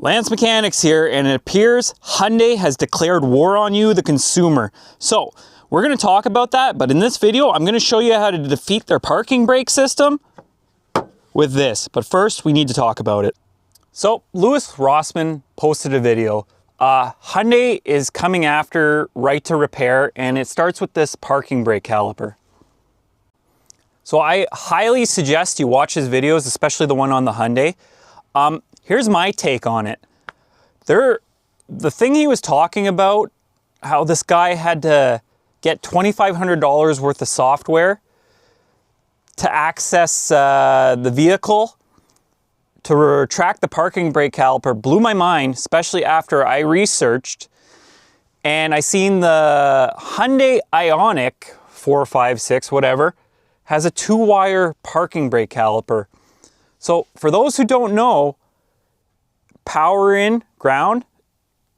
Lance Mechanics here, and it appears Hyundai has declared war on you, the consumer. So we're going to talk about that, but in this video, I'm going to show you how to defeat their parking brake system with this. But first, we need to talk about it. So Louis Rossmann posted a video. Hyundai is coming after right to repair, and it starts with this parking brake caliper. So I highly suggest you watch his videos, especially the one on the Hyundai. Here's my take on it. The thing he was talking about, how this guy had to get $2,500 worth of software to access the vehicle to retract the parking brake caliper, blew my mind, especially after I researched and I seen the Hyundai Ioniq 4, 5, 6, whatever, has a 2-wire parking brake caliper. So for those who don't know, power in, ground,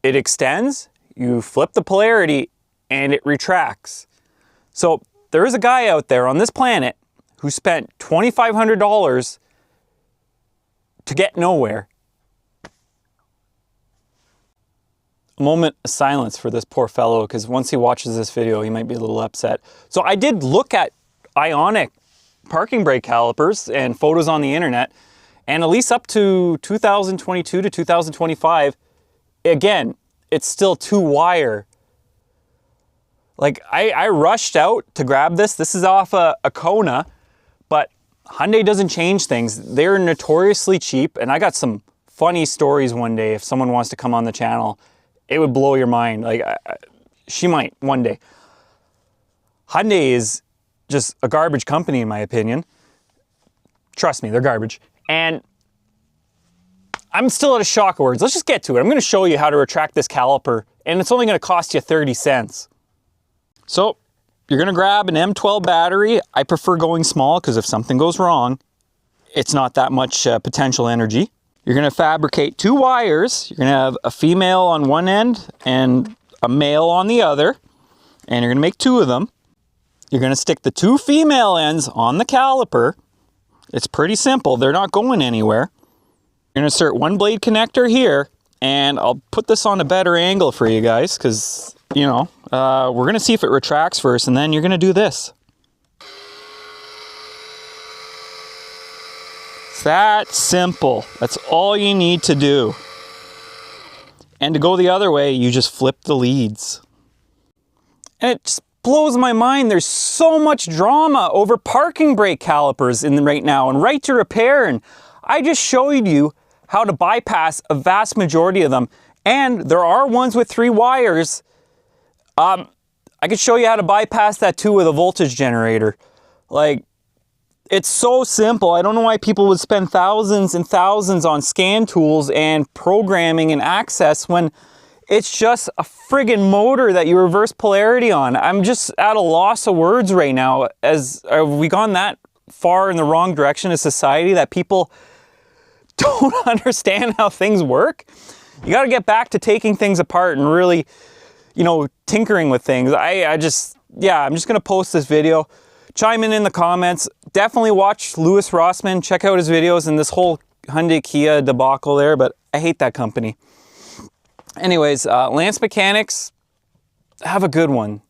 it extends, you flip the polarity, and it retracts. So there is a guy out there on this planet who spent $2,500 to get nowhere. A moment of silence for this poor fellow, because once he watches this video, he might be a little upset. So I did look at Ioniq parking brake calipers and photos on the internet, and at least up to 2022 to 2025, again, it's still 2-wire. Like, I rushed out to grab this. This is off a Kona, but Hyundai doesn't change things. They're notoriously cheap, and I got some funny stories one day. If someone wants to come on the channel, it would blow your mind. Like, she might one day. Hyundai is just a garbage company, in my opinion. Trust me, they're garbage. And I'm still at a shock of words. Let's just get to it. I'm going to show you how to retract this caliper, and it's only going to cost you 30 cents. So you're going to grab an M12 battery. I prefer going small because if something goes wrong, it's not that much potential energy. You're going to fabricate 2 wires. You're going to have a female on one end and a male on the other, and you're going to make 2 of them. You're going to stick the 2 female ends on the caliper. It's pretty simple. They're not going anywhere. You're going to insert 1 blade connector here, and I'll put this on a better angle for you guys because, you know, we're going to see if it retracts first, and then you're going to do this. It's that simple. That's all you need to do. And to go the other way, you just flip the leads. And it just blows my mind. There's so much drama over parking brake calipers right now and right to repair. And I just showed you how to bypass a vast majority of them. And there are ones with 3 wires. I could show you how to bypass that too with a voltage generator. Like, it's so simple. I don't know why people would spend thousands and thousands on scan tools and programming and access when it's just a friggin' motor that you reverse polarity on. I'm just at a loss of words right now. Have we gone that far in the wrong direction as society that people don't understand how things work? You got to get back to taking things apart and really, you know, tinkering with things. I'm just going to post this video. Chime in the comments. Definitely watch Louis Rossmann. Check out his videos and this whole Hyundai Kia debacle there, but I hate that company. Anyways, Lance Mechanics, have a good one.